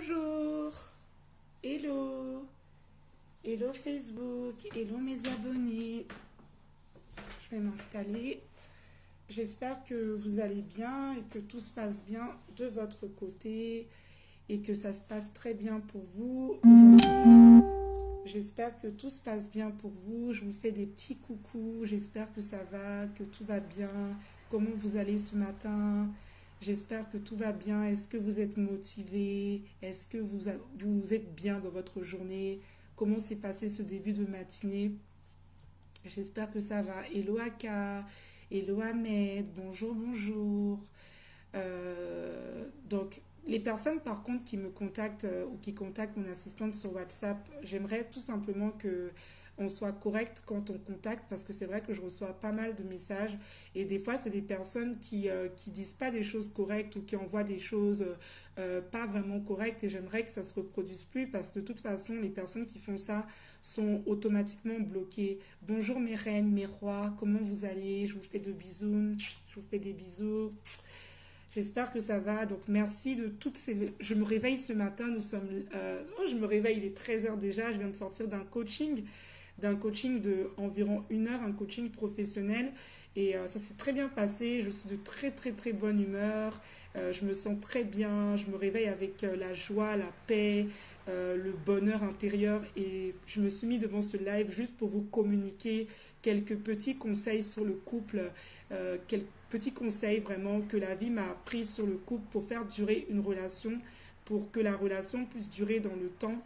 Bonjour, hello, hello Facebook, hello mes abonnés. Je vais m'installer. J'espère que vous allez bien et que tout se passe bien de votre côté et que ça se passe très bien pour vous aujourd'hui. J'espère que tout se passe bien pour vous. Je vous fais des petits coucous. J'espère que ça va, que tout va bien. Comment vous allez ce matin? J'espère que tout va bien. Est-ce que vous êtes motivé? Est-ce que vous êtes bien dans votre journée? Comment s'est passé ce début de matinée? J'espère que ça va. Hello Aka, hello Ahmed, bonjour, bonjour. Donc, les personnes par contre qui me contactent ou qui contactent mon assistante sur WhatsApp, j'aimerais tout simplement que on soit correct quand on contacte parce que c'est vrai que je reçois pas mal de messages et des fois c'est des personnes qui disent pas des choses correctes ou qui envoient des choses pas vraiment correctes et j'aimerais que ça se reproduise plus parce que de toute façon les personnes qui font ça sont automatiquement bloquées. Bonjour mes reines, mes rois, comment vous allez? Je vous fais de bisous, je vous fais des bisous. J'espère que ça va. Donc, merci de toutes ces... Je me réveille ce matin. Nous sommes... Oh, je me réveille, il est 13 h déjà. Je viens de sortir d'un coaching de environ 1 heure, un coaching professionnel. Et ça s'est très bien passé. Je suis de très, très, très bonne humeur. Je me sens très bien. Je me réveille avec la joie, la paix, le bonheur intérieur. Et je me suis mis devant ce live juste pour vous communiquer quelques petits conseils sur le couple, quelques petits conseils vraiment que la vie m'a appris sur le couple pour faire durer une relation, pour que la relation puisse durer dans le temps,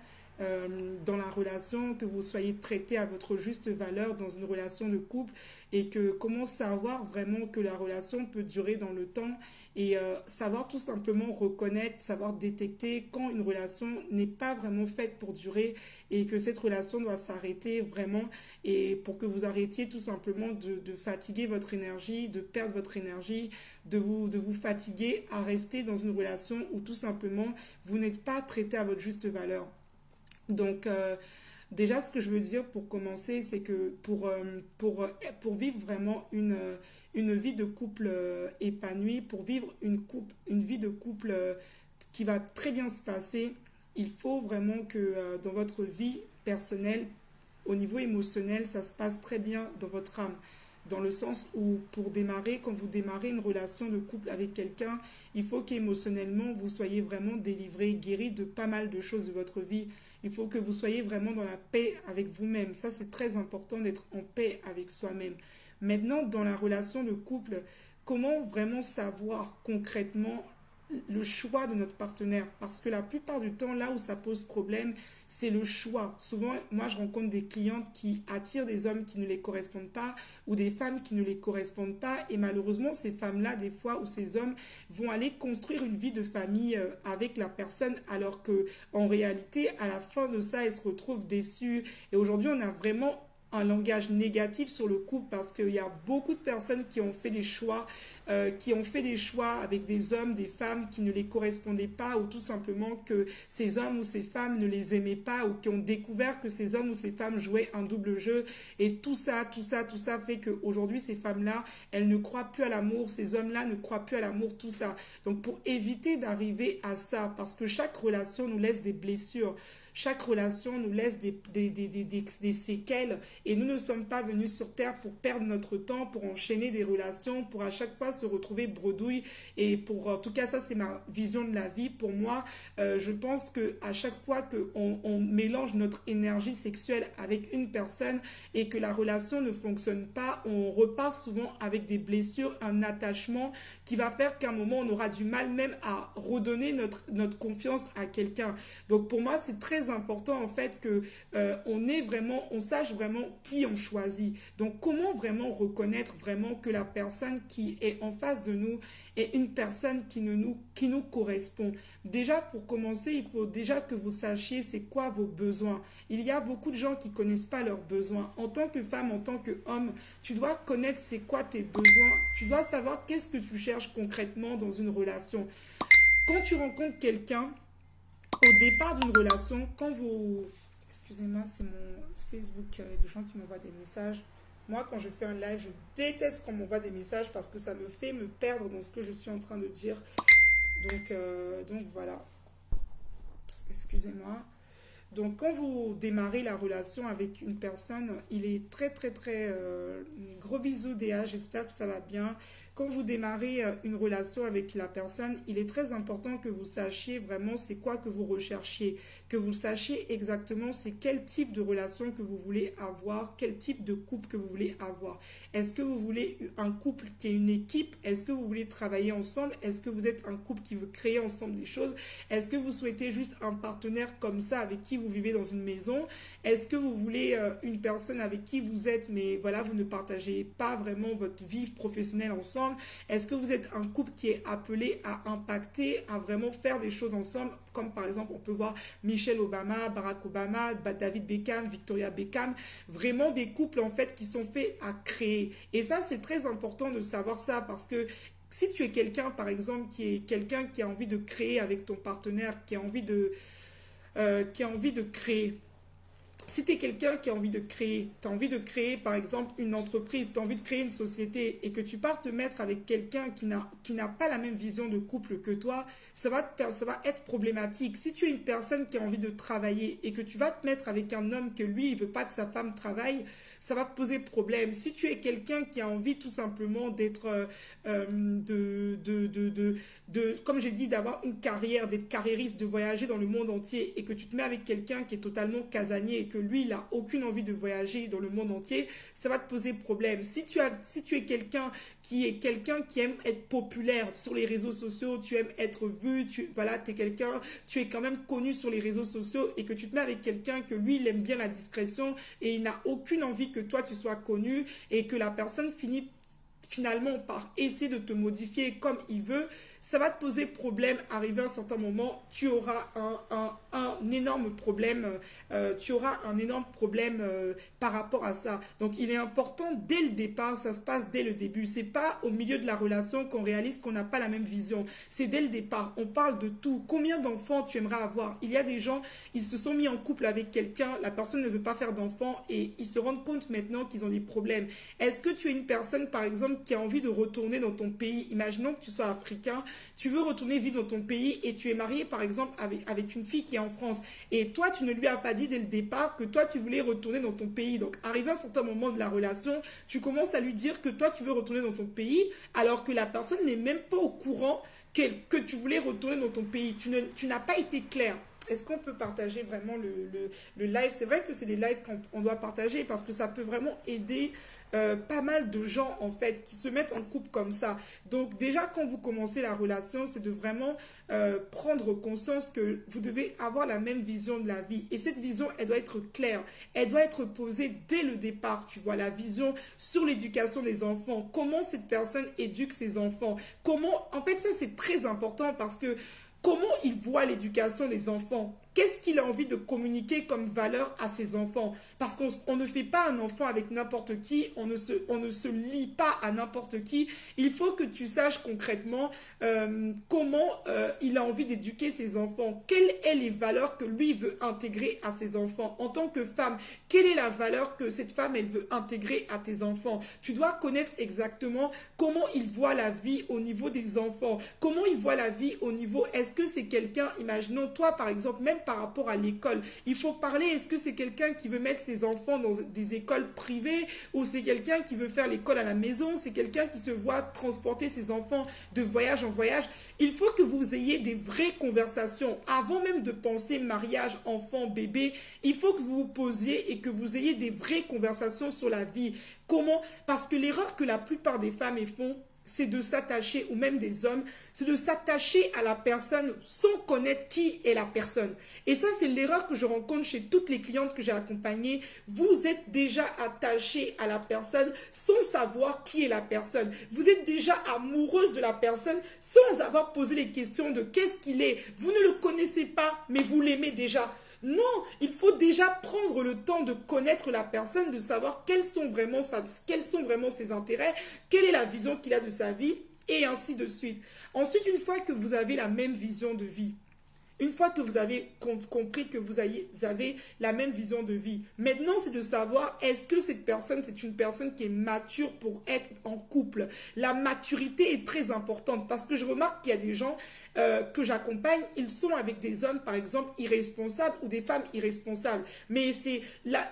dans la relation, que vous soyez traité à votre juste valeur dans une relation de couple et que comment savoir vraiment que la relation peut durer dans le temps et savoir tout simplement reconnaître, savoir détecter quand une relation n'est pas vraiment faite pour durer et que cette relation doit s'arrêter vraiment et pour que vous arrêtiez tout simplement de fatiguer votre énergie, de perdre votre énergie, de vous fatiguer à rester dans une relation où tout simplement vous n'êtes pas traité à votre juste valeur. Donc, déjà, ce que je veux dire pour commencer, c'est que pour vivre vraiment une vie de couple épanouie, pour vivre une vie de couple qui va très bien se passer, il faut vraiment que dans votre vie personnelle, au niveau émotionnel, ça se passe très bien dans votre âme. Dans le sens où, pour démarrer, quand vous démarrez une relation de couple avec quelqu'un, il faut qu'émotionnellement, vous soyez vraiment délivré, guéri de pas mal de choses de votre vie. Il faut que vous soyez vraiment dans la paix avec vous-même. Ça, c'est très important d'être en paix avec soi-même. Maintenant, dans la relation de couple, comment vraiment savoir concrètement le choix de notre partenaire? Parce que la plupart du temps, là où ça pose problème, c'est le choix. Souvent, moi, je rencontre des clientes qui attirent des hommes qui ne les correspondent pas ou des femmes qui ne les correspondent pas. Et malheureusement, ces femmes-là, des fois, ou ces hommes vont aller construire une vie de famille avec la personne alors que en réalité, à la fin de ça, ils se retrouvent déçus. Et aujourd'hui, on a vraiment un langage négatif sur le couple parce qu'il y a beaucoup de personnes qui ont fait des choix avec des hommes, des femmes qui ne les correspondaient pas ou tout simplement que ces hommes ou ces femmes ne les aimaient pas ou qui ont découvert que ces hommes ou ces femmes jouaient un double jeu et tout ça fait qu'aujourd'hui ces femmes-là, elles ne croient plus à l'amour, ces hommes-là ne croient plus à l'amour, tout ça. Donc pour éviter d'arriver à ça, parce que chaque relation nous laisse des blessures, chaque relation nous laisse des séquelles et nous ne sommes pas venus sur Terre pour perdre notre temps, pour enchaîner des relations, pour à chaque fois se retrouver bredouille. Et pour, en tout cas, ça c'est ma vision de la vie. Pour moi, je pense que à chaque fois qu'on mélange notre énergie sexuelle avec une personne et que la relation ne fonctionne pas, on repart souvent avec des blessures, un attachement qui va faire qu'à un moment on aura du mal même à redonner notre confiance à quelqu'un. Donc pour moi, c'est très important en fait que on sache vraiment qui on choisit. Donc comment vraiment reconnaître vraiment que la personne qui est en face de nous est une personne qui nous correspond. Déjà pour commencer, il faut déjà que vous sachiez c'est quoi vos besoins. Il y a beaucoup de gens qui connaissent pas leurs besoins. En tant que femme, en tant qu'homme, tu dois connaître c'est quoi tes besoins. Tu dois savoir qu'est-ce que tu cherches concrètement dans une relation. Quand tu rencontres quelqu'un au départ d'une relation, quand vous... Excusez-moi, c'est mon Facebook, il y a des gens qui m'envoient des messages. Moi, quand je fais un live, je déteste qu'on m'envoie des messages parce que ça me fait me perdre dans ce que je suis en train de dire. Donc voilà. Excusez-moi. Donc, quand vous démarrez la relation avec une personne, il est gros bisous Déa, j'espère que ça va bien. Quand vous démarrez une relation avec la personne, il est très important que vous sachiez vraiment c'est quoi que vous recherchiez, que vous sachiez exactement c'est quel type de relation que vous voulez avoir, quel type de couple que vous voulez avoir. Est-ce que vous voulez un couple qui est une équipe? Est-ce que vous voulez travailler ensemble? Est-ce que vous êtes un couple qui veut créer ensemble des choses? Est-ce que vous souhaitez juste un partenaire comme ça avec qui vous vivez dans une maison? Est-ce que vous voulez une personne avec qui vous êtes, mais voilà, vous ne partagez pas vraiment votre vie professionnelle ensemble? Est-ce que vous êtes un couple qui est appelé à impacter, à vraiment faire des choses ensemble? Comme par exemple, on peut voir Michelle Obama, Barack Obama, David Beckham, Victoria Beckham. Vraiment des couples en fait qui sont faits à créer. Et ça, c'est très important de savoir ça parce que si tu es quelqu'un, par exemple, qui a envie de créer avec ton partenaire, qui a envie de créer. Si tu es quelqu'un qui a envie de créer, tu as envie de créer par exemple une entreprise, tu as envie de créer une société et que tu pars te mettre avec quelqu'un qui n'a pas la même vision de couple que toi, ça va être problématique. Si tu es une personne qui a envie de travailler et que tu vas te mettre avec un homme que lui, il veut pas que sa femme travaille, ça va te poser problème. Si tu es quelqu'un qui a envie tout simplement d'être, comme j'ai dit, d'avoir une carrière, d'être carriériste, de voyager dans le monde entier et que tu te mets avec quelqu'un qui est totalement casanier et que lui, il n'a aucune envie de voyager dans le monde entier, ça va te poser problème. Si tu es quelqu'un qui aime être populaire sur les réseaux sociaux, tu aimes être vu, tu es quand même connu sur les réseaux sociaux et que tu te mets avec quelqu'un que lui, il aime bien la discrétion et il n'a aucune envie que toi, tu sois connu et que la personne finit finalement par essayer de te modifier comme il veut, ça va te poser problème. Arrivé à un certain moment, tu auras un énorme problème, par rapport à ça. Donc, il est important dès le départ, ça se passe dès le début. C'est pas au milieu de la relation qu'on réalise qu'on n'a pas la même vision. C'est dès le départ. On parle de tout. Combien d'enfants tu aimerais avoir? Il y a des gens, ils se sont mis en couple avec quelqu'un, la personne ne veut pas faire d'enfants et ils se rendent compte maintenant qu'ils ont des problèmes. Est-ce que tu es une personne, par exemple, qui a envie de retourner dans ton pays? Imaginons que tu sois africain, tu veux retourner vivre dans ton pays et tu es marié par exemple avec une fille qui est en France et toi tu ne lui as pas dit dès le départ que toi tu voulais retourner dans ton pays. Donc arrivé à un certain moment de la relation, tu commences à lui dire que toi tu veux retourner dans ton pays alors que la personne n'est même pas au courant que tu voulais retourner dans ton pays. Tu n'as pas été clair. Est-ce qu'on peut partager vraiment le live? C'est vrai que c'est des lives qu'on doit partager parce que ça peut vraiment aider pas mal de gens en fait qui se mettent en couple comme ça. Donc déjà quand vous commencez la relation, c'est de vraiment prendre conscience que vous devez avoir la même vision de la vie. Et cette vision, elle doit être claire. Elle doit être posée dès le départ. Tu vois, la vision sur l'éducation des enfants. Comment cette personne éduque ses enfants. Comment, en fait ça c'est très important parce que comment il voit l'éducation des enfants? Qu'est-ce qu'il a envie de communiquer comme valeur à ses enfants? Parce qu'on ne fait pas un enfant avec n'importe qui, on ne se lie pas à n'importe qui. Il faut que tu saches concrètement comment il a envie d'éduquer ses enfants. Quelles sont les valeurs que lui veut intégrer à ses enfants? En tant que femme, quelle est la valeur que cette femme elle veut intégrer à tes enfants? Tu dois connaître exactement comment il voit la vie au niveau des enfants. Comment il voit la vie au niveau, est-ce que c'est quelqu'un, imaginons toi par exemple, même par rapport à l'école. Il faut parler, est-ce que c'est quelqu'un qui veut mettre ses enfants dans des écoles privées ou c'est quelqu'un qui veut faire l'école à la maison, c'est quelqu'un qui se voit transporter ses enfants de voyage en voyage. Il faut que vous ayez des vraies conversations. Avant même de penser mariage, enfant, bébé, il faut que vous vous posiez et que vous ayez des vraies conversations sur la vie. Comment? Parce que l'erreur que la plupart des femmes font, c'est de s'attacher, ou même des hommes, c'est de s'attacher à la personne sans connaître qui est la personne. Et ça, c'est l'erreur que je rencontre chez toutes les clientes que j'ai accompagnées. Vous êtes déjà attaché à la personne sans savoir qui est la personne. Vous êtes déjà amoureuse de la personne sans avoir posé les questions de qu'est-ce qu'il est. Vous ne le connaissez pas, mais vous l'aimez déjà. Non, il faut déjà prendre le temps de connaître la personne, de savoir quels sont vraiment ses intérêts, quelle est la vision qu'il a de sa vie, et ainsi de suite. Ensuite, une fois que vous avez la même vision de vie, une fois que vous avez compris que vous avez la même vision de vie, maintenant c'est de savoir est-ce que cette personne, c'est une personne qui est mature pour être en couple. La maturité est très importante parce que je remarque qu'il y a des gens, que j'accompagne, ils sont avec des hommes, par exemple, irresponsables ou des femmes irresponsables. Mais c'est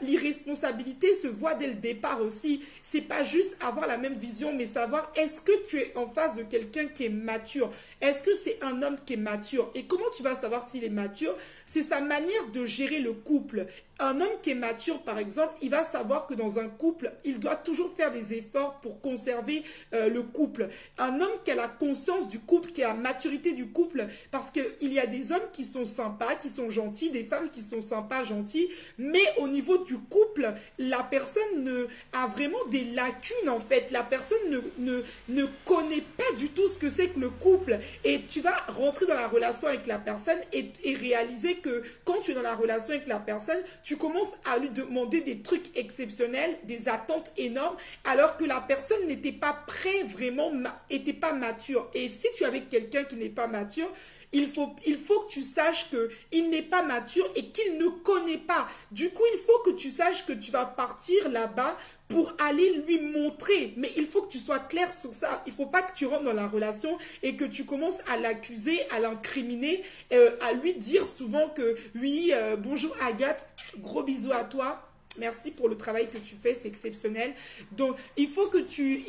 l'irresponsabilité se voit dès le départ aussi. C'est pas juste avoir la même vision, mais savoir est-ce que tu es en face de quelqu'un qui est mature? Est-ce que c'est un homme qui est mature? Et comment tu vas savoir s'il est mature? C'est sa manière de gérer le couple. Un homme qui est mature, par exemple, il va savoir que dans un couple, il doit toujours faire des efforts pour conserver le couple. Un homme qui a la conscience du couple, qui a la maturité du couple, parce qu'il y a des hommes qui sont sympas, qui sont gentils, des femmes qui sont sympas, gentilles, mais au niveau du couple, la personne a vraiment des lacunes en fait. La personne ne connaît pas du tout ce que c'est que le couple. Et tu vas rentrer dans la relation avec la personne et réaliser que quand tu es dans la relation avec la personne, tu commences à lui demander des trucs exceptionnels, des attentes énormes, alors que la personne n'était pas prête vraiment, n'était pas mature. Et si tu es avec quelqu'un qui n'est pas mature, il faut que tu saches qu'il n'est pas mature et qu'il ne connaît pas. Du coup, il faut que tu saches que tu vas partir là-bas pour aller lui montrer. Mais il faut que tu sois clair sur ça. Il ne faut pas que tu rentres dans la relation et que tu commences à l'accuser, à l'incriminer, à lui dire souvent que oui, bonjour Agathe, gros bisous à toi. Merci pour le travail que tu fais, c'est exceptionnel. Donc, il faut que tu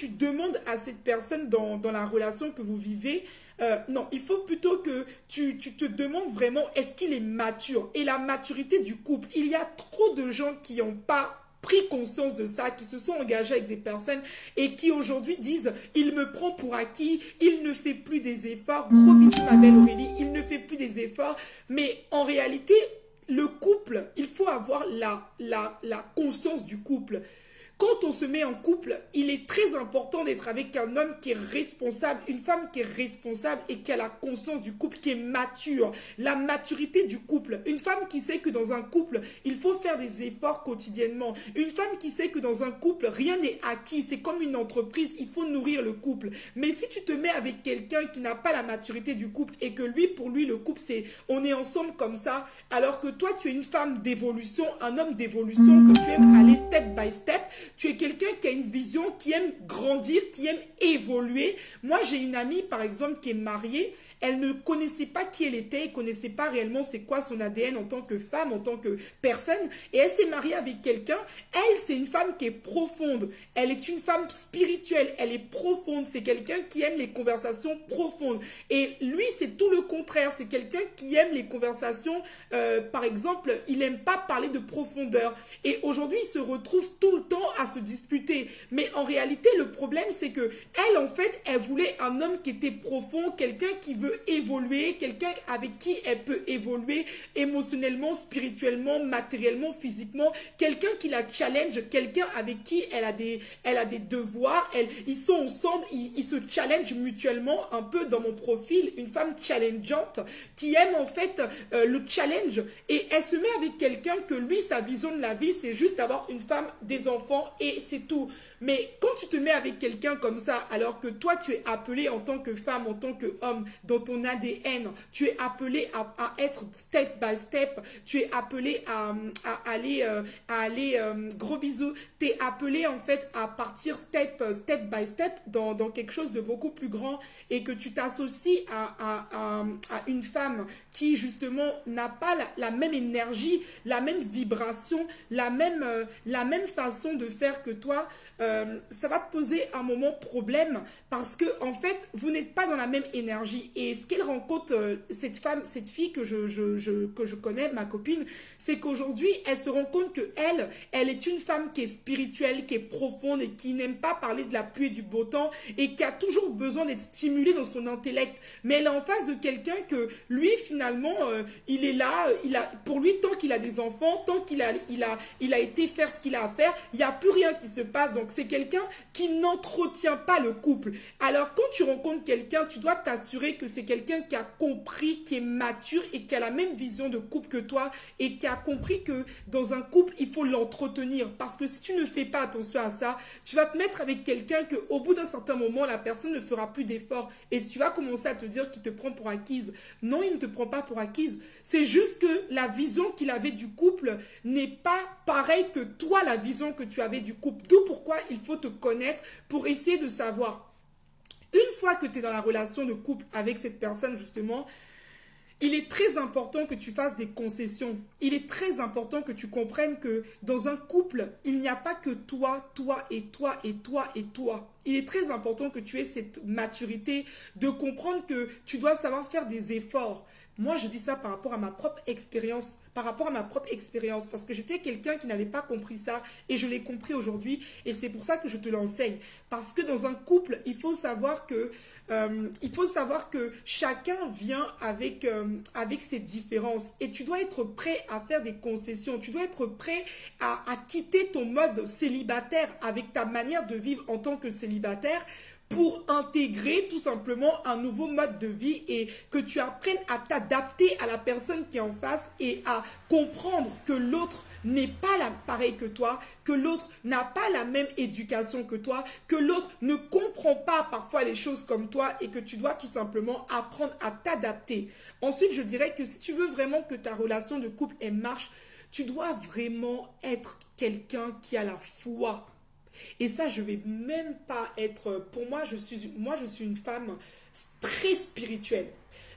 demandes à cette personne dans la relation que vous vivez. Non, il faut plutôt que tu te demandes vraiment, est-ce qu'il est mature? Et la maturité du couple. Il y a trop de gens qui n'ont pas pris conscience de ça, qui se sont engagés avec des personnes et qui aujourd'hui disent, il me prend pour acquis, il ne fait plus des efforts. Gros bisous ma belle Aurélie, il ne fait plus des efforts. Mais en réalité, le couple, il faut avoir la conscience du couple. Quand on se met en couple, il est très important d'être avec un homme qui est responsable, une femme qui est responsable et qui a la conscience du couple, qui est mature. La maturité du couple. Une femme qui sait que dans un couple, il faut faire des efforts quotidiennement. Une femme qui sait que dans un couple, rien n'est acquis. C'est comme une entreprise, il faut nourrir le couple. Mais si tu te mets avec quelqu'un qui n'a pas la maturité du couple et que lui, pour lui, le couple, c'est on est ensemble comme ça, alors que toi, tu es une femme d'évolution, un homme d'évolution, que tu aimes aller step by step, tu es quelqu'un qui a une vision, qui aime grandir, qui aime évoluer. Moi, j'ai une amie, par exemple, qui est mariée. Elle ne connaissait pas qui elle était, elle ne connaissait pas réellement c'est quoi son ADN en tant que femme, en tant que personne. Et elle s'est mariée avec quelqu'un. Elle, c'est une femme qui est profonde. Elle est une femme spirituelle. Elle est profonde. C'est quelqu'un qui aime les conversations profondes. Et lui, c'est tout le contraire. C'est quelqu'un qui aime les conversations. Par exemple, il n'aime pas parler de profondeur. Et aujourd'hui, il se retrouve tout le temps à se disputer. Mais en réalité, le problème, c'est que elle, en fait, elle voulait un homme qui était profond, quelqu'un qui veut évoluer, quelqu'un avec qui elle peut évoluer émotionnellement, spirituellement, matériellement, physiquement, quelqu'un qui la challenge, quelqu'un avec qui elle a des devoirs, ils sont ensemble, ils se challengent mutuellement, un peu dans mon profil, une femme challengeante qui aime en fait le challenge, et elle se met avec quelqu'un que lui, sa vision de la vie, c'est juste d'avoir une femme, des enfants et c'est tout. Mais quand tu te mets avec quelqu'un comme ça, alors que toi tu es appelé en tant que femme, en tant qu'homme, dans ton ADN, tu es appelé à être step by step, tu es appelé à aller, gros bisous, tu es appelé en fait à partir step by step dans quelque chose de beaucoup plus grand, et que tu t'associes à une femme qui justement n'a pas la même énergie, la même vibration, la même façon de faire que toi, ça va te poser un moment problème, parce que en fait vous n'êtes pas dans la même énergie. Et ce qu'elle rencontre, cette fille que je connais, ma copine, c'est qu'aujourd'hui elle se rend compte que elle est une femme qui est spirituelle, qui est profonde et qui n'aime pas parler de la pluie et du beau temps, et qui a toujours besoin d'être stimulée dans son intellect. Mais elle est en face de quelqu'un que lui finalement il est là, pour lui, tant qu'il a des enfants, tant qu'il a été faire ce qu'il a à faire, il n'y a plus rien qui se passe. Donc c'est quelqu'un qui n'entretient pas le couple. Alors quand tu rencontres quelqu'un, tu dois t'assurer que c'est quelqu'un qui a compris, qui est mature et qui a la même vision de couple que toi, et qui a compris que dans un couple, il faut l'entretenir. Parce que si tu ne fais pas attention à ça, tu vas te mettre avec quelqu'un qu'au bout d'un certain moment, la personne ne fera plus d'efforts, et tu vas commencer à te dire qu'il te prend pour acquise. Non, il ne te prend pas pour acquise. C'est juste que la vision qu'il avait du couple n'est pas pareille que toi, la vision que tu avais du couple. D'où pourquoi il faut te connaître pour essayer de savoir. Une fois que tu es dans la relation de couple avec cette personne, justement, il est très important que tu fasses des concessions. Il est très important que tu comprennes que dans un couple, il n'y a pas que toi, toi et toi et toi et toi. Il est très important que tu aies cette maturité de comprendre que tu dois savoir faire des efforts. Moi, je dis ça par rapport à ma propre expérience, parce que j'étais quelqu'un qui n'avait pas compris ça et je l'ai compris aujourd'hui et c'est pour ça que je te l'enseigne. Parce que dans un couple, il faut savoir que chacun vient avec ses différences et tu dois être prêt à faire des concessions. Tu dois être prêt à quitter ton mode célibataire avec ta manière de vivre en tant que célibataire pour intégrer tout simplement un nouveau mode de vie et que tu apprennes à t'adapter à la personne qui est en face et à comprendre que l'autre n'est pas pareil que toi, que l'autre n'a pas la même éducation que toi, que l'autre ne comprend pas parfois les choses comme toi et que tu dois tout simplement apprendre à t'adapter. Ensuite, je dirais que si tu veux vraiment que ta relation de couple elle marche, tu dois vraiment être quelqu'un qui a la foi. Et ça, je vais même pas être... Pour moi, je suis une femme très spirituelle.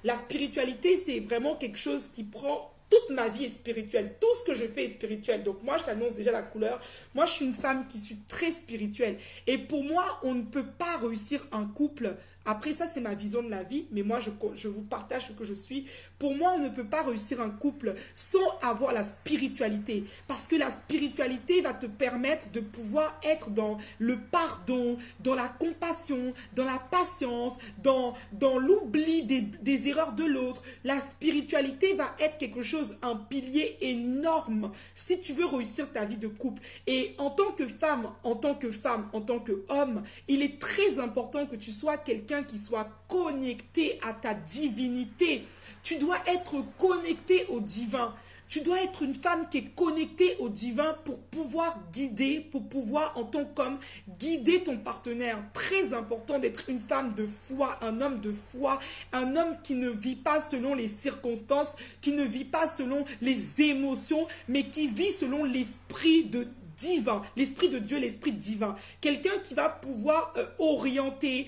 La spiritualité, c'est vraiment quelque chose qui prend... Toute ma vie est spirituelle. Tout ce que je fais est spirituel. Donc moi, je t'annonce déjà la couleur. Moi, je suis une femme qui suis très spirituelle. Et pour moi, on ne peut pas réussir un couple. Après, ça, c'est ma vision de la vie. Mais moi, je vous partage ce que je suis. Pour moi, on ne peut pas réussir un couple sans avoir la spiritualité. Parce que la spiritualité va te permettre de pouvoir être dans le pardon, dans la compassion, dans la patience, dans l'oubli des erreurs de l'autre. La spiritualité va être quelque chose, un pilier énorme si tu veux réussir ta vie de couple. Et en tant que femme, en tant qu'homme, il est très important que tu sois quelqu'un qui soit connecté à ta divinité. Tu dois être connecté au divin. Tu dois être une femme qui est connectée au divin pour pouvoir guider, pour pouvoir, en tant qu'homme, guider ton partenaire. Très important d'être une femme de foi, un homme de foi, un homme qui ne vit pas selon les circonstances, qui ne vit pas selon les émotions, mais qui vit selon l'esprit de divin, l'esprit de Dieu, l'esprit divin. Quelqu'un qui va pouvoir orienter,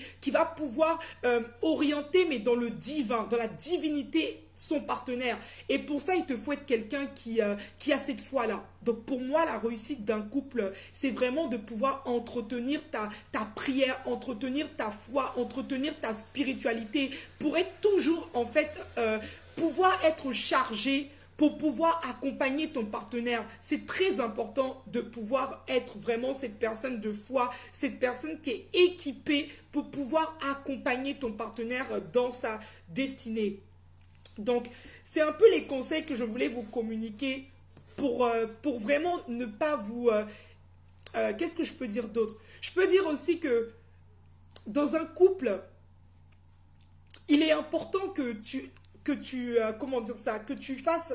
mais dans le divin, dans la divinité, son partenaire. Et pour ça, il te faut être quelqu'un qui a cette foi-là. Donc pour moi, la réussite d'un couple, c'est vraiment de pouvoir entretenir ta prière, entretenir ta foi, entretenir ta spiritualité, pour être toujours, en fait, pouvoir être chargé, pour pouvoir accompagner ton partenaire. C'est très important de pouvoir être vraiment cette personne de foi, cette personne qui est équipée pour pouvoir accompagner ton partenaire dans sa destinée. Donc, c'est un peu les conseils que je voulais vous communiquer pour vraiment ne pas vous... qu'est-ce que je peux dire d'autre? Je peux dire aussi que dans un couple, il est important que tu fasses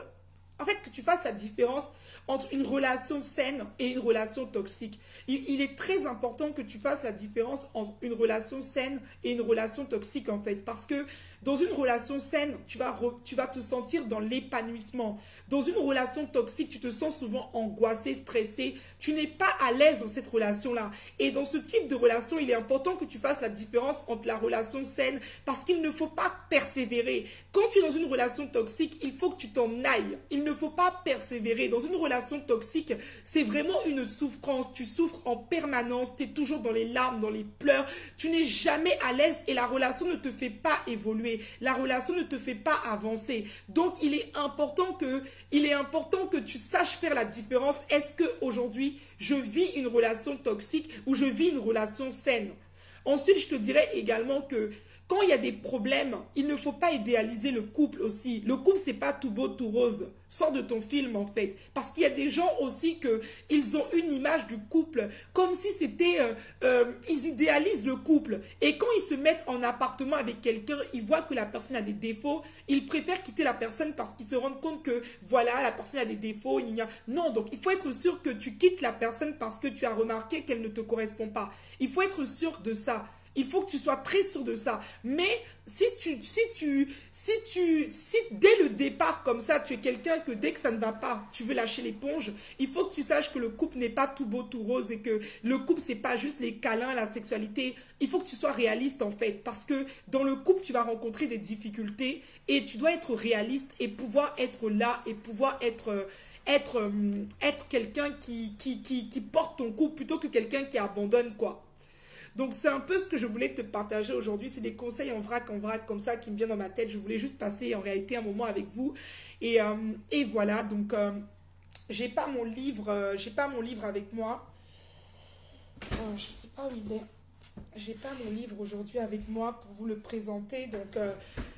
la différence entre une relation saine et une relation toxique. Il est très important que tu fasses la différence entre une relation saine et une relation toxique, en fait. Parce que dans une relation saine, tu vas te sentir dans l'épanouissement. Dans une relation toxique, tu te sens souvent angoissé, stressé. Tu n'es pas à l'aise dans cette relation-là. Et dans ce type de relation, il est important que tu fasses la différence entre la relation saine, parce qu'il ne faut pas persévérer. Quand tu es dans une relation toxique, il faut que tu t'en ailles. Il ne faut pas persévérer. Dans une relation toxique, c'est vraiment une souffrance. Tu souffres en permanence. Tu es toujours dans les larmes, dans les pleurs. Tu n'es jamais à l'aise et la relation ne te fait pas évoluer. La relation ne te fait pas avancer. Donc, il est important que tu saches faire la différence. Est-ce que aujourd'hui, je vis une relation toxique ou je vis une relation saine? Ensuite, je te dirais également que quand il y a des problèmes, il ne faut pas idéaliser le couple aussi. Le couple, c'est pas tout beau, tout rose. Sors de ton film, en fait. Parce qu'il y a des gens aussi ils ont une image du couple comme si c'était... ils idéalisent le couple. Et quand ils se mettent en appartement avec quelqu'un, ils voient que la personne a des défauts. Ils préfèrent quitter la personne parce qu'ils se rendent compte que, voilà, la personne a des défauts. Non, donc il faut être sûr que tu quittes la personne parce que tu as remarqué qu'elle ne te correspond pas. Il faut être sûr de ça. Il faut que tu sois très sûr de ça. Mais si dès le départ, comme ça, tu es quelqu'un que dès que ça ne va pas, tu veux lâcher l'éponge, il faut que tu saches que le couple n'est pas tout beau, tout rose et que le couple, c'est pas juste les câlins, la sexualité. Il faut que tu sois réaliste, en fait. Parce que dans le couple, tu vas rencontrer des difficultés et tu dois être réaliste et pouvoir être là et pouvoir être quelqu'un qui porte ton couple plutôt que quelqu'un qui abandonne, quoi. Donc c'est un peu ce que je voulais te partager aujourd'hui. C'est des conseils en vrac, comme ça, qui me viennent dans ma tête. Je voulais juste passer en réalité un moment avec vous. Et voilà, donc j'ai pas mon livre avec moi. Je sais pas où il est. J'ai pas mon livre aujourd'hui avec moi pour vous le présenter. Donc,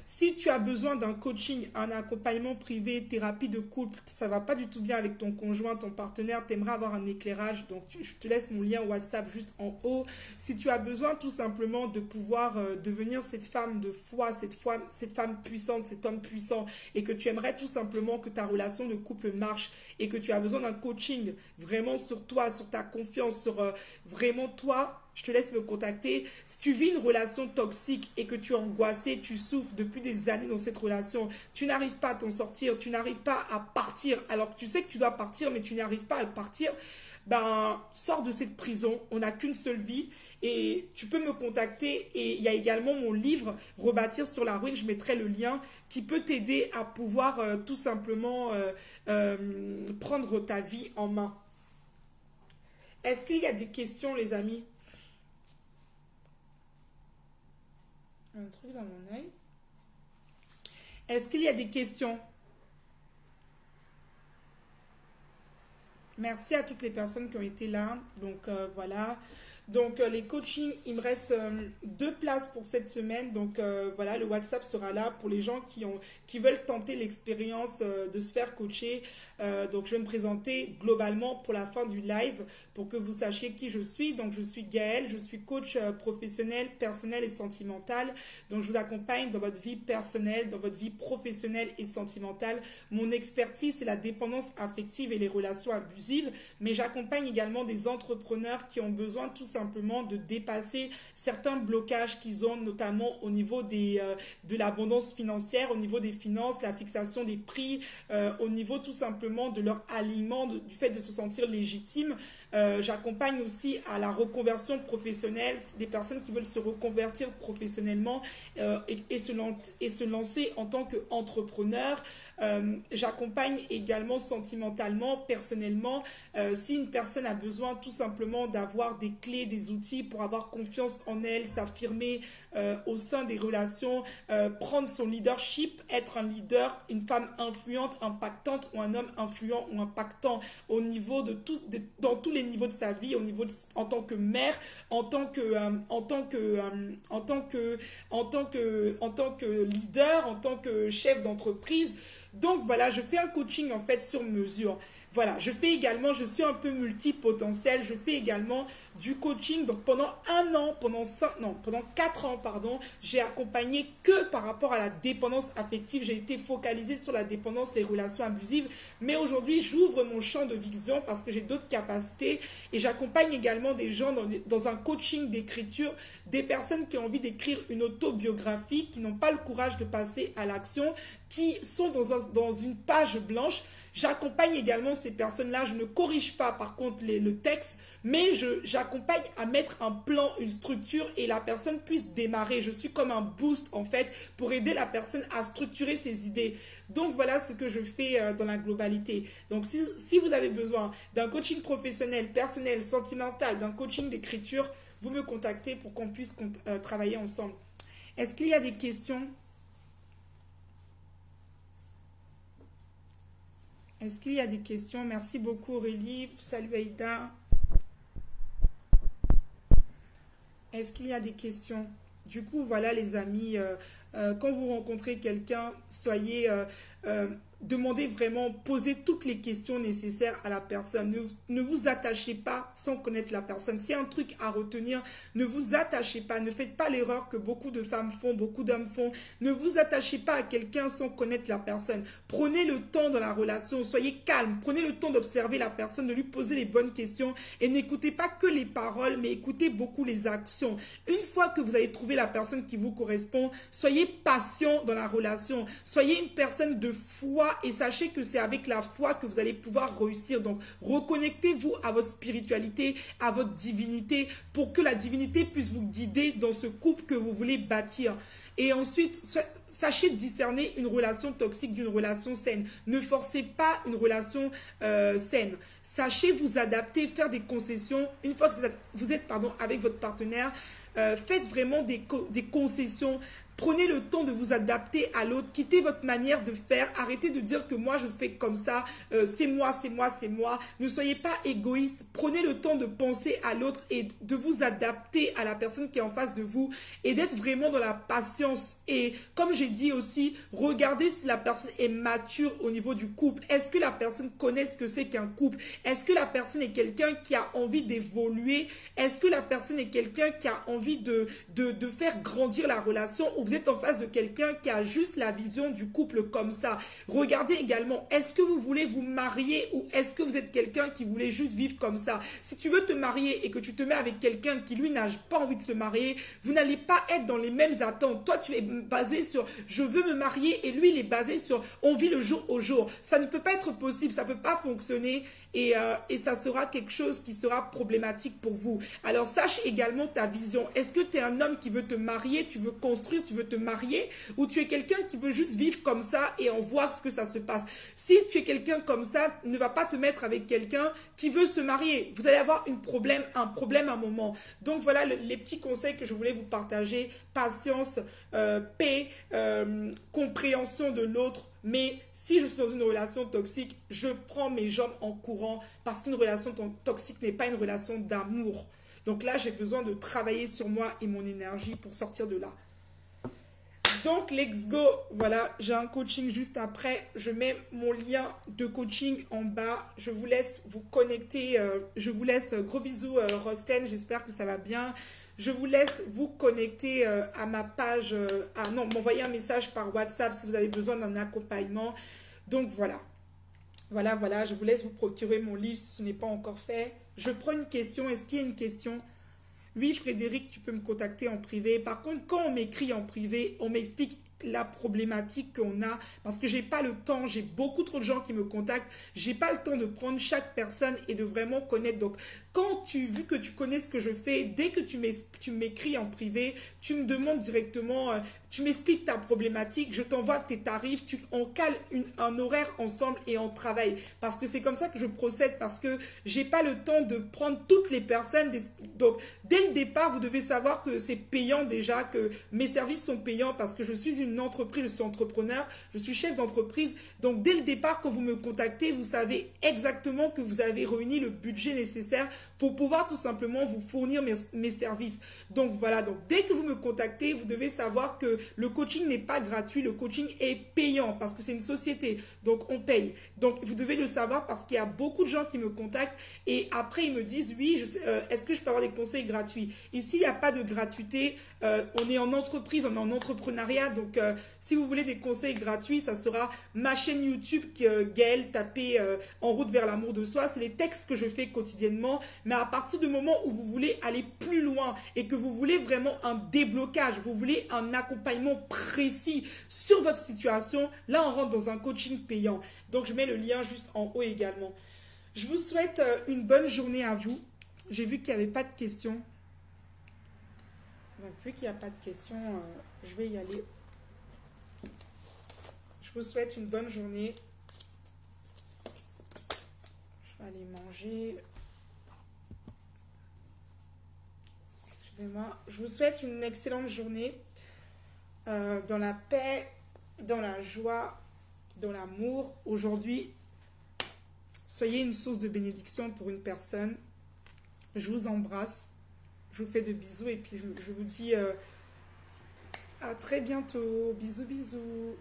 si tu as besoin d'un coaching, un accompagnement privé, thérapie de couple, ça va pas du tout bien avec ton conjoint, ton partenaire, t'aimerais avoir un éclairage, donc je te laisse mon lien WhatsApp juste en haut. Si tu as besoin tout simplement de pouvoir devenir cette femme de foi, cette femme puissante, cet homme puissant, et que tu aimerais tout simplement que ta relation de couple marche, et que tu as besoin d'un coaching vraiment sur toi, sur ta confiance, sur vraiment toi, je te laisse me contacter. Si tu vis une relation toxique et que tu es angoissé, tu souffres depuis des années dans cette relation, tu n'arrives pas à t'en sortir, tu n'arrives pas à partir, alors que tu sais que tu dois partir, mais tu n'arrives pas à partir, ben, sors de cette prison. On n'a qu'une seule vie et tu peux me contacter. Et il y a également mon livre, Rebâtir sur la ruine, je mettrai le lien, qui peut t'aider à pouvoir tout simplement prendre ta vie en main. Est-ce qu'il y a des questions, les amis? Un truc dans mon œil. Est-ce qu'il y a des questions? Merci à toutes les personnes qui ont été là. Donc voilà. Donc les coachings, il me reste 2 places pour cette semaine. Donc voilà, le WhatsApp sera là pour les gens qui veulent tenter l'expérience de se faire coacher. Donc je vais me présenter globalement pour la fin du live pour que vous sachiez qui je suis. Donc je suis Gaëlle, je suis coach professionnel, personnel et sentimental. Donc je vous accompagne dans votre vie personnelle, dans votre vie professionnelle et sentimentale. Mon expertise, c'est la dépendance affective et les relations abusives. Mais j'accompagne également des entrepreneurs qui ont besoin tout simplement de dépasser certains blocages qu'ils ont, notamment au niveau de l'abondance financière, au niveau des finances, la fixation des prix, au niveau tout simplement de leur alignement, du fait de se sentir légitime. J'accompagne aussi à la reconversion professionnelle, des personnes qui veulent se reconvertir professionnellement et se lancer en tant qu'entrepreneur. J'accompagne également sentimentalement, personnellement, si une personne a besoin tout simplement d'avoir des clés, des outils pour avoir confiance en elle, s'affirmer au sein des relations, prendre son leadership, être un leader, une femme influente, impactante ou un homme influent ou impactant au niveau dans tous les niveaux de sa vie, au niveau en tant que mère, en tant que leader, en tant que chef d'entreprise. Donc voilà, je fais un coaching en fait sur mesure. Voilà, je suis un peu multipotentiel, je fais également du coaching. Donc pendant 4 ans, pardon, j'ai accompagné que par rapport à la dépendance affective. J'ai été focalisée sur la dépendance, les relations abusives. Mais aujourd'hui, j'ouvre mon champ de vision parce que j'ai d'autres capacités. Et j'accompagne également des gens dans un coaching d'écriture, des personnes qui ont envie d'écrire une autobiographie, qui n'ont pas le courage de passer à l'action, qui sont dans une page blanche. J'accompagne également ces personnes-là. Je ne corrige pas par contre le texte, mais j'accompagne à mettre un plan, une structure et la personne puisse démarrer. Je suis comme un boost en fait pour aider la personne à structurer ses idées. Donc voilà ce que je fais dans la globalité. Donc si vous avez besoin d'un coaching professionnel, personnel, sentimental, d'un coaching d'écriture, vous me contactez pour qu'on puisse travailler ensemble. Est-ce qu'il y a des questions ? Est-ce qu'il y a des questions? Merci beaucoup Aurélie. Salut Aïda. Est-ce qu'il y a des questions? Du coup, voilà les amis, quand vous rencontrez quelqu'un, demandez vraiment, posez toutes les questions nécessaires à la personne. Ne vous attachez pas sans connaître la personne. S'il y a un truc à retenir, ne vous attachez pas. Ne faites pas l'erreur que beaucoup de femmes font, beaucoup d'hommes font. Ne vous attachez pas à quelqu'un sans connaître la personne. Prenez le temps dans la relation. Soyez calme. Prenez le temps d'observer la personne, de lui poser les bonnes questions. Et n'écoutez pas que les paroles, mais écoutez beaucoup les actions. Une fois que vous avez trouvé la personne qui vous correspond, soyez patient dans la relation. Soyez une personne de foi et sachez que c'est avec la foi que vous allez pouvoir réussir. Donc, reconnectez-vous à votre spiritualité, à votre divinité, pour que la divinité puisse vous guider dans ce couple que vous voulez bâtir. Et ensuite, sachez discerner une relation toxique d'une relation saine. Ne forcez pas une relation saine. Sachez vous adapter, faire des concessions. Une fois que vous êtes avec votre partenaire, faites vraiment des concessions. Prenez le temps de vous adapter à l'autre. Quittez votre manière de faire. Arrêtez de dire que moi, je fais comme ça. C'est moi, c'est moi, c'est moi. Ne soyez pas égoïste. Prenez le temps de penser à l'autre et de vous adapter à la personne qui est en face de vous et d'être vraiment dans la patience. Et comme j'ai dit aussi, regardez si la personne est mature au niveau du couple. Est-ce que la personne connaît ce que c'est qu'un couple? Est-ce que la personne est quelqu'un qui a envie d'évoluer? Est-ce que la personne est quelqu'un qui a envie de faire grandir la relation? Ou vous êtes en face de quelqu'un qui a juste la vision du couple comme ça? Regardez également, est-ce que vous voulez vous marier ou est-ce que vous êtes quelqu'un qui voulait juste vivre comme ça? Si tu veux te marier et que tu te mets avec quelqu'un qui lui n'a pas envie de se marier, vous n'allez pas être dans les mêmes attentes. Toi, tu es basé sur je veux me marier et lui, il est basé sur on vit le jour au jour. Ça ne peut pas être possible, ça ne peut pas fonctionner et ça sera quelque chose qui sera problématique pour vous. Alors, sache également ta vision. Est-ce que tu es un homme qui veut te marier, tu veux construire, tu veux te marier, ou tu es quelqu'un qui veut juste vivre comme ça et on voit ce que ça se passe? Si tu es quelqu'un comme ça, ne va pas te mettre avec quelqu'un qui veut se marier. Vous allez avoir un problème à un moment. Donc voilà les petits conseils que je voulais vous partager. Patience, paix, compréhension de l'autre. Mais si je suis dans une relation toxique, je prends mes jambes en courant parce qu'une relation toxique n'est pas une relation d'amour. Donc là, j'ai besoin de travailler sur moi et mon énergie pour sortir de là. Donc, let's go. Voilà, j'ai un coaching juste après. Je mets mon lien de coaching en bas. Je vous laisse vous connecter. Je vous laisse, gros bisous, Rosten. J'espère que ça va bien. Je vous laisse vous connecter à ma page. M'envoyer un message par WhatsApp si vous avez besoin d'un accompagnement. Donc, voilà. Voilà. Je vous laisse vous procurer mon livre si ce n'est pas encore fait. Je prends une question. Est-ce qu'il y a une question? Oui, Frédéric, tu peux me contacter en privé. Par contre, quand on m'écrit en privé, on m'explique la problématique qu'on a parce que j'ai pas le temps, j'ai beaucoup trop de gens qui me contactent, j'ai pas le temps de prendre chaque personne et de vraiment connaître. Donc vu que tu connais ce que je fais, dès que tu m'écris en privé, tu me demandes directement, tu m'expliques ta problématique, je t'envoie tes tarifs, on cale un horaire ensemble et on travaille parce que c'est comme ça que je procède, parce que j'ai pas le temps de prendre toutes les personnes. Donc dès le départ, vous devez savoir que c'est payant déjà, que mes services sont payants parce que je suis une entreprise, je suis entrepreneur, je suis chef d'entreprise. Donc dès le départ, quand vous me contactez, vous savez exactement que vous avez réuni le budget nécessaire pour pouvoir tout simplement vous fournir mes services. Donc voilà, donc dès que vous me contactez, vous devez savoir que le coaching n'est pas gratuit, le coaching est payant parce que c'est une société, donc on paye. Donc vous devez le savoir parce qu'il y a beaucoup de gens qui me contactent et après ils me disent oui, est-ce que je peux avoir des conseils gratuits? Ici, il n'y a pas de gratuité, on est en entreprise, on est en entrepreneuriat, donc si vous voulez des conseils gratuits, ça sera ma chaîne YouTube Gaëlle, tapez en route vers l'amour de soi. C'est les textes que je fais quotidiennement. Mais à partir du moment où vous voulez aller plus loin et que vous voulez vraiment un déblocage, vous voulez un accompagnement précis sur votre situation, là on rentre dans un coaching payant. Donc je mets le lien juste en haut également. Je vous souhaite une bonne journée à vous. J'ai vu qu'il n'y avait pas de questions. Donc vu qu'il n'y a pas de questions, je vais y aller. Je vous souhaite une bonne journée. Je vais aller manger. Excusez-moi. Je vous souhaite une excellente journée dans la paix, dans la joie, dans l'amour. Aujourd'hui, soyez une source de bénédiction pour une personne. Je vous embrasse. Je vous fais de bisous et puis je vous dis à très bientôt. Bisous, bisous.